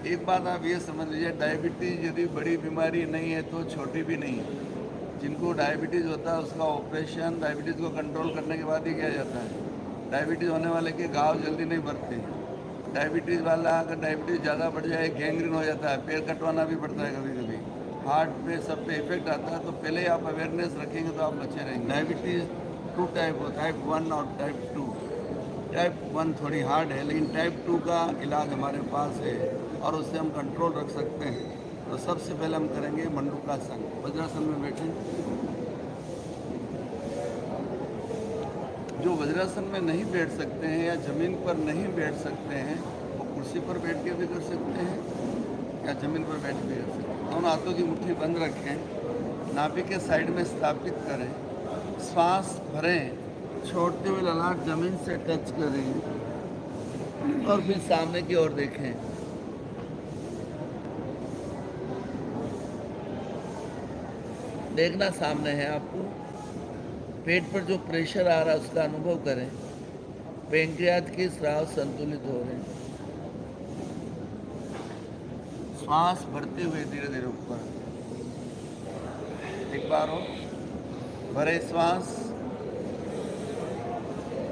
एक बात आप ये समझ लीजिए, डायबिटीज़ यदि बड़ी बीमारी नहीं है तो छोटी भी नहीं है। जिनको डायबिटीज़ होता है उसका ऑपरेशन डायबिटीज़ को कंट्रोल करने के बाद ही किया जाता है। डायबिटीज़ होने वाले के घाव जल्दी नहीं भरते। डायबिटीज़ वाला अगर डायबिटीज़ ज़्यादा बढ़ जाए गैंग्रीन हो जाता है, पैर कटवाना भी पड़ता है कभी कभी। हार्ट पे सब पे इफेक्ट आता है, तो पहले ही आप अवेयरनेस रखेंगे तो आप बचे रहेंगे। डायबिटीज़ टू टाइप होता है, टाइप 1 और टाइप 2। टाइप 1 थोड़ी हार्ड है, लेकिन टाइप 2 का इलाज हमारे पास है और उससे हम कंट्रोल रख सकते हैं। तो सबसे पहले हम करेंगे मंडूकासन। वज्रासन में बैठें। जो वज्रासन में नहीं बैठ सकते हैं या ज़मीन पर नहीं बैठ सकते हैं, वो कुर्सी पर बैठ के भी कर सकते हैं या ज़मीन पर बैठ के भी कर सकते हैं। दोनों हाथों की मुट्ठी बंद रखें, नाभि के साइड में स्थापित करें, श्वास भरें, छोड़ते हुए ललाट ज़मीन से टच करें और फिर सामने की ओर देखें। देखना सामने है आपको। पेट पर जो प्रेशर आ रहा है उसका अनुभव करें। पेंक्रियाज के स्राव संतुलित हो रहे हैं। श्वास भरते हुए धीरे धीरे ऊपर। एक बार और भरे श्वास,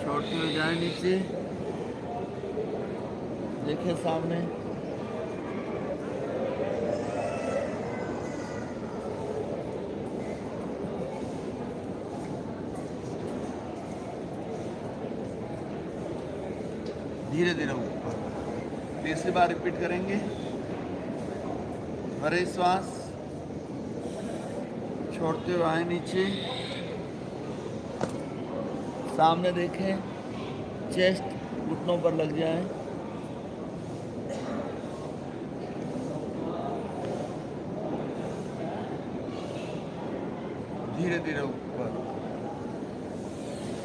छोड़ते हुए जाए नीचे, देखें सामने। धीरे धीरे ऊपर। तीसरी बार रिपीट करेंगे। भरे श्वास, छोड़ते हुए आए नीचे, सामने देखें, चेस्ट घुटनों पर लग जाए। धीरे धीरे ऊपर।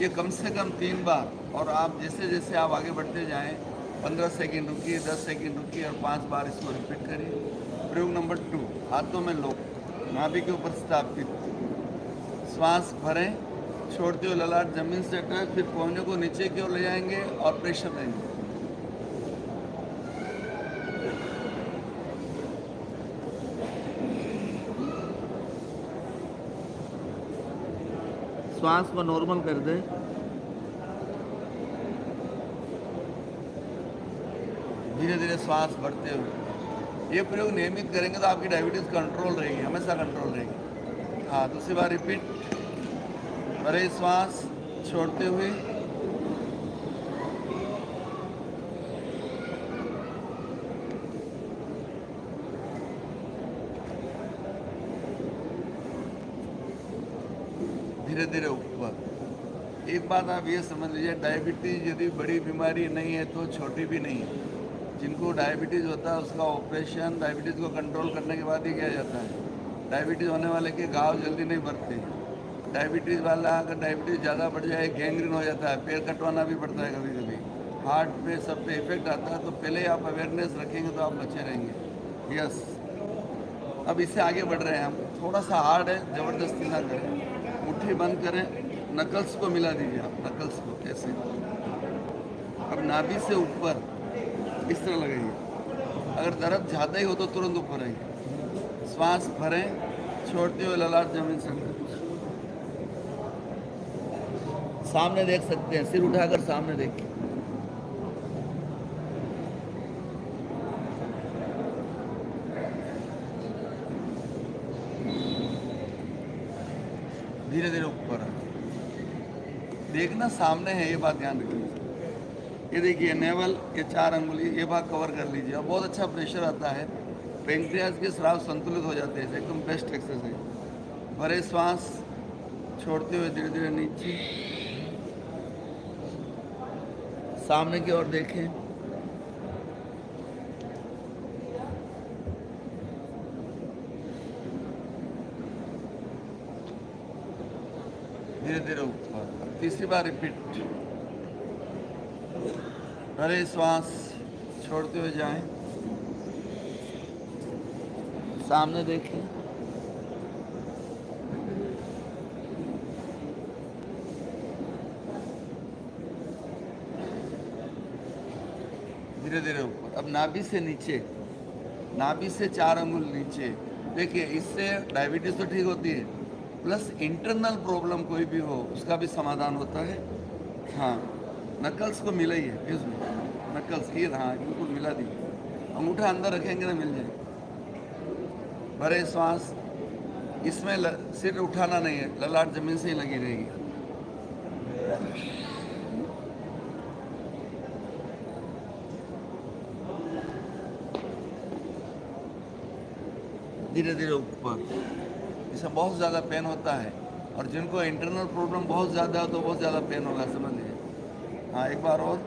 ये कम से कम 3 बार, और आप जैसे जैसे आप आगे बढ़ते जाएं, 15 सेकंड रुकिए, 10 सेकंड रुकिए और 5 बार इसको रिपीट करिए। प्रयोग नंबर 2, हाथों में लो, नाभि के ऊपर स्थापित, श्वास भरें, छोड़ते हुए ललाट जमीन से टच, फिर कोहनी को नीचे की ओर ले जाएंगे और प्रेशर देंगे। श्वास को नॉर्मल कर दें। धीरे धीरे श्वास बढ़ते हुए। ये प्रयोग नियमित करेंगे तो आपकी डायबिटीज़ कंट्रोल रहेगी, हमेशा कंट्रोल रहेगी। हाँ, दूसरी बार रिपीट। भरे श्वास, छोड़ते हुए, धीरे धीरे ऊपर। एक बात आप ये समझ लीजिए, डायबिटीज़ यदि बड़ी बीमारी नहीं है तो छोटी भी नहीं है। जिनको डायबिटीज़ होता है उसका ऑपरेशन डायबिटीज़ को कंट्रोल करने के बाद ही किया जाता है। डायबिटीज़ होने वाले के घाव जल्दी नहीं भरते। डायबिटीज़ वाला अगर डायबिटीज़ ज़्यादा बढ़ जाए गैंग्रीन हो जाता है, पैर कटवाना भी पड़ता है कभी कभी। हार्ट पे सब पे इफेक्ट आता है, तो पहले ही आप अवेयरनेस रखेंगे तो आप बचे रहेंगे। यस। अब इससे आगे बढ़ रहे हैं हम। थोड़ा सा हार्ड है, ज़बरदस्ती ना करें। मुट्ठी बंद करें, नकल्स को मिला दीजिए आप, नकल्स को ऐसे। अब नाभि से ऊपर इस तरह लगाइए। अगर दर्द ज़्यादा ही हो तो तुरंत ऊपर आइए। श्वास भरें, छोड़ते हुए ललाट जमीन से टच। सामने देख सकते हैं, सिर उठाकर सामने देखिए। धीरे धीरे ऊपर देखना सामने है, ये बात ध्यान रखिए। ये देखिए नेवल, ये 4 अंगुली, ये भाग कवर कर लीजिए और बहुत अच्छा प्रेशर आता है। पेंक्रियाज के स्राव संतुलित हो जाते हैं, एकदम बेस्ट एक्सरसाइज। भरे श्वास, छोड़ते हुए धीरे धीरे नीचे, सामने की ओर देखें। धीरे धीरे ऊपर। तीसरी बार रिपीट। भरे श्वास, छोड़ते हुए जाएं, सामने देखें। धीरे धीरे ऊपर। अब नाभि से नीचे नाभि से 4 अंगुल नीचे। देखिए इससे डायबिटीज़ तो ठीक होती है, प्लस इंटरनल प्रॉब्लम कोई भी हो उसका भी समाधान होता है। हाँ, नकल्स को मिला ही है इसमें, नकल्स ये हाँ बिल्कुल मिला दी। अंगूठा अंदर रखेंगे ना मिल जाए। भरे श्वास, इसमें सिर उठाना नहीं है, ललाट जमीन से ही लगी रहेगी। धीरे धीरे ऊपर। इसमें बहुत ज़्यादा पेन होता है, और जिनको इंटरनल प्रॉब्लम बहुत ज़्यादा हो तो बहुत ज़्यादा पेन होगा, समझ लीजिए। हाँ, एक बार और।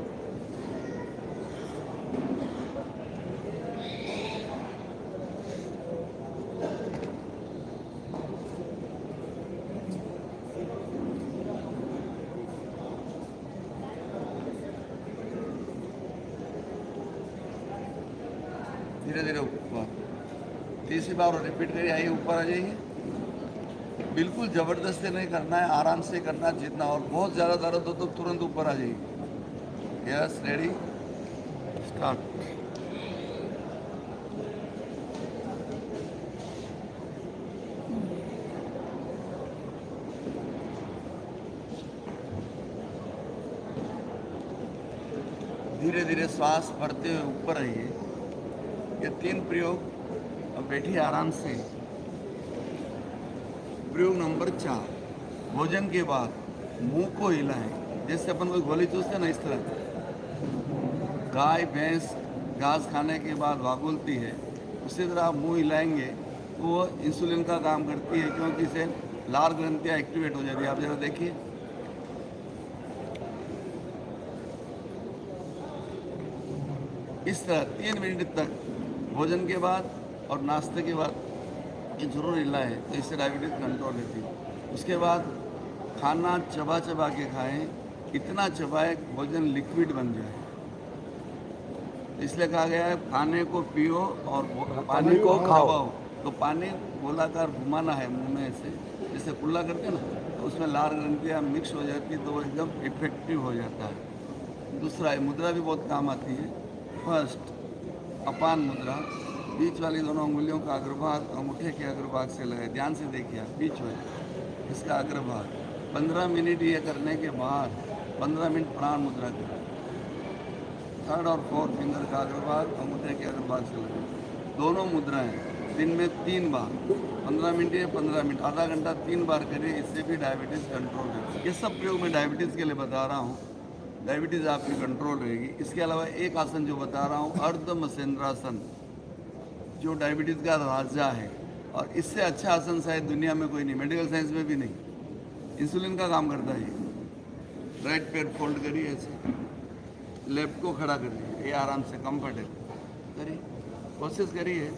धीरे धीरे ऊपर। तीसरी बार और रिपीट करिए। आइए ऊपर आ जाइए। बिल्कुल ज़बरदस्ती नहीं करना है, आराम से करना है जितना। और बहुत ज़्यादा दर्द हो तो तुरंत ऊपर आ जाइए। Yes, ready, start. धीरे धीरे श्वास भरते हुए ऊपर आइए। ये 3 प्रयोग। अब बैठिए आराम से। प्रयोग नंबर 4, भोजन के बाद मुंह को हिलाएं। जैसे अपन कोई गोली चूसते हैं ना, इस तरह। गाय भैंस घास खाने के बाद वागुलती है, उसी तरह आप मुंह हिलाएंगे तो वो इंसुलिन का काम करती है, क्योंकि इसे लार ग्रंथियाँ एक्टिवेट हो जाती है। आप जरा देखिए, इस तरह 3 मिनट तक भोजन के बाद और नाश्ते के बाद ये जरूर हिलाएं, तो इससे डायबिटीज़ कंट्रोल रहती है। उसके बाद खाना चबा चबा के खाएं, इतना चबाएं भोजन लिक्विड बन जाए। इसलिए कहा गया है खाने को पियो और पानी को खाओ। तो पानी गोलाकार घुमाना है मुंह में ऐसे, जैसे कुल्ला करते हैं ना, तो उसमें लार ग्रंथियाँ मिक्स हो जाती है, तो वो एकदम इफेक्टिव हो जाता है। दूसरा है मुद्रा भी बहुत काम आती है। फर्स्ट, अपान मुद्रा। बीच वाली दोनों उंगलियों का अग्रभाग अंगूठे के अग्रभाग से लगाए। ध्यान से देखिए, बीच में इसका अग्रभाग। 15 मिनट ये करने के बाद 15 मिनट प्राण मुद्रा करें। थर्ड और फोर्थ फिंगर का अग्रभाग अंगूठे के अग्रभाग से लगाए। दोनों मुद्राएं दिन में 3 बार, 15 मिनट या 15 मिनट, आधा घंटा 3 बार करिए। इससे भी डायबिटीज़ कंट्रोल रहती है। ये सब प्रयोग मैं डायबिटीज़ के लिए बता रहा हूँ, डायबिटीज़ आपकी कंट्रोल रहेगी। इसके अलावा एक आसन जो बता रहा हूँ, अर्ध मसेंद्रासन, जो डायबिटीज़ का राजा है। और इससे अच्छा आसन शायद दुनिया में कोई नहीं, मेडिकल साइंस में भी नहीं। इंसुलिन का काम करता है ये। राइट पैर फोल्ड करिए ऐसे, लेफ्ट को खड़ा करिए, ये आराम से कंफर्टेबल करिए। कोशिश करिए।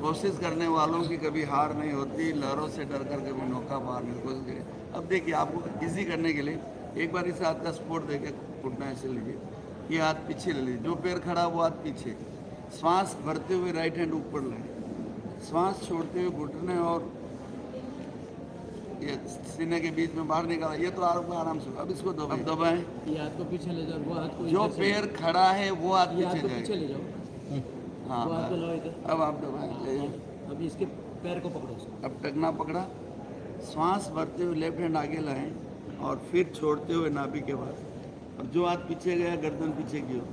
कोशिश करने वालों की कभी हार नहीं होती, लहरों से डर कर कभी नौका पार नहीं। कोशिश करिए। अब देखिए, आपको इजी करने के लिए एक बार इस हाथ का सपोर्ट देके घुटना ऐसे लीजिए, ये हाथ पीछे ले लीजिए, जो पैर खड़ा वो हाथ पीछे। श्वास भरते हुए राइट हैंड ऊपर लाएं, श्वास छोड़ते हुए घुटने और ये सीने के बीच में बाहर निकाला। ये तो आपको आराम से। अब इसको दबाएं। अब दबाएं, ये हाथ को पीछे ले जाओ, वो हाथ को जो पैर खड़ा है वो हाथ पीछे पीछे ले जाओ। हाँ, वो हाथ को लाओ इधर। अब आप दबाएं, ले जाओ। अभी इसके पैर को पकड़ो। अब टखना पकड़ा, श्वास भरते हुए लेफ्ट हैंड आगे लाएं और फिर छोड़ते हुए नाभि के बाद। अब जो हाथ पीछे गया, गर्दन पीछे की हो,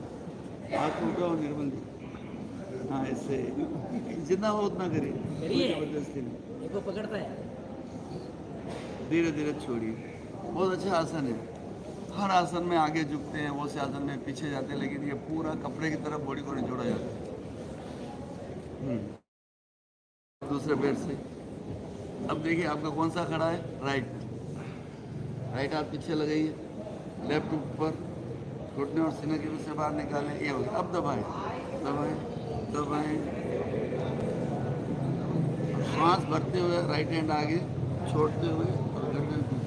हाथ को उठाओ निर्बंधी। हाँ, ऐसे जितना हो उतना करिए, जबरदस्ती नहीं। देखो पकड़ता है। धीरे धीरे छोड़िए। बहुत अच्छा आसन है। हर आसन में आगे झुकते हैं, वो से आसन में पीछे जाते हैं, लेकिन ये पूरा कपड़े की तरफ बॉडी को निचोड़ा जाता है। दूसरे पैर से। अब देखिए आपका कौन सा खड़ा है, राइट। राइट हाथ पीछे लगाइए, लेफ्ट ऊपर, घुटने और सीने के बीच से बाहर निकालें। ये हो गया। अब दबाएं, दबाएं, दबाएं। श्वास भरते हुए राइट हैंड आगे, छोड़ते हुए और गर्दन पीछे।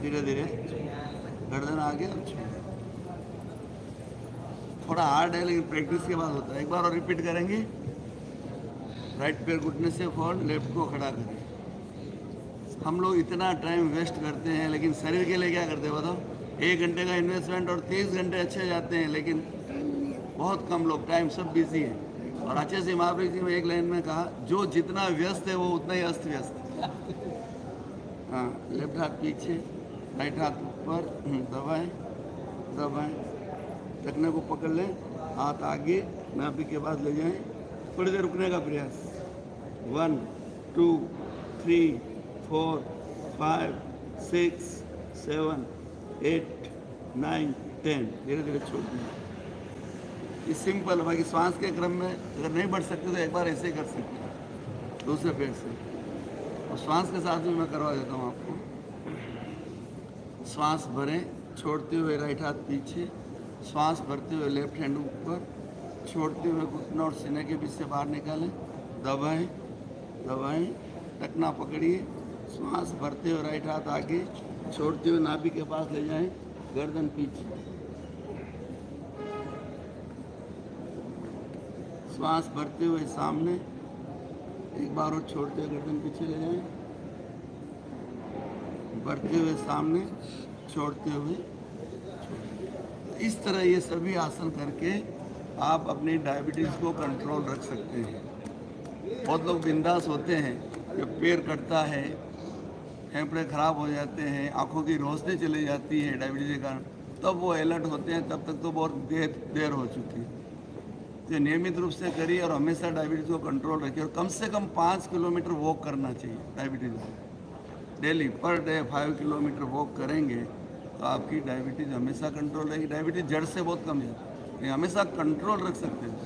धीरे धीरे गर्दन आगे और छोड़। थोड़ा हार्ड है लेकिन प्रैक्टिस के बाद होता है। एक बार और रिपीट करेंगे। राइट पैर घुटने से फोल्ड, लेफ्ट को खड़ा करें। हम लोग इतना टाइम वेस्ट करते हैं, लेकिन शरीर के लिए क्या करते हैं बताओ? 1 घंटे का इन्वेस्टमेंट और 30 घंटे अच्छे जाते हैं, लेकिन बहुत कम लोग, टाइम सब बिजी है। और अच्छे से महावीर जी ने एक लाइन में कहा, जो जितना व्यस्त है वो उतना ही अस्त व्यस्त है। हाँ, लेफ्ट हाथ पीछे, राइट हाथ ऊपर, दबाएं दबाएं, टखने को पकड़ लें, हाथ आगे नाभि के पास ले जाएं, थोड़ी देर रुकने का प्रयास। 1 2 3 4 5 6 7 8 9 10, धीरे धीरे छोड़ दें। ये सिंपल, बाकी श्वास के क्रम में अगर नहीं बढ़ सकते तो एक बार ऐसे ही कर सकते हैं, दूसरे पेट से। और श्वास के साथ भी मैं करवा देता हूँ आपको। श्वास भरें, छोड़ते हुए राइट हाथ पीछे, श्वास भरते हुए लेफ्ट हैंड ऊपर, छोड़ते हुए घुटना और सीने के बीच से बाहर निकालें, दबाएं दबाएं, टखना पकड़िए, श्वास भरते हुए राइट हाथ आगे, छोड़ते हुए नाभि के पास ले जाएं, गर्दन पीछे, श्वास भरते हुए सामने, एक बार और छोड़ते हुए गर्दन पीछे ले जाएं, भरते हुए सामने, छोड़ते हुए। इस तरह ये सभी आसन करके आप अपनी डायबिटीज़ को कंट्रोल रख सकते हैं। बहुत लोग बिंदास होते हैं, जब पैर कटता है, फेफड़े खराब हो जाते हैं, आंखों की रोशनी चली जाती है डायबिटीज़ के कारण, तब वो अलर्ट होते हैं, तब तक तो बहुत देर हो चुकी है। तो नियमित रूप से करिए और हमेशा डायबिटीज़ को कंट्रोल रखिए। और कम से कम 5 किलोमीटर वॉक करना चाहिए डायबिटीज़ को daily, per day 5 kilometre walk करेंगे तो आपकी डायबिटीज़ हमेशा कंट्रोल रहेगी। डायबिटीज़ जड़ से बहुत कम है, हमेशा कंट्रोल रख सकते हैं।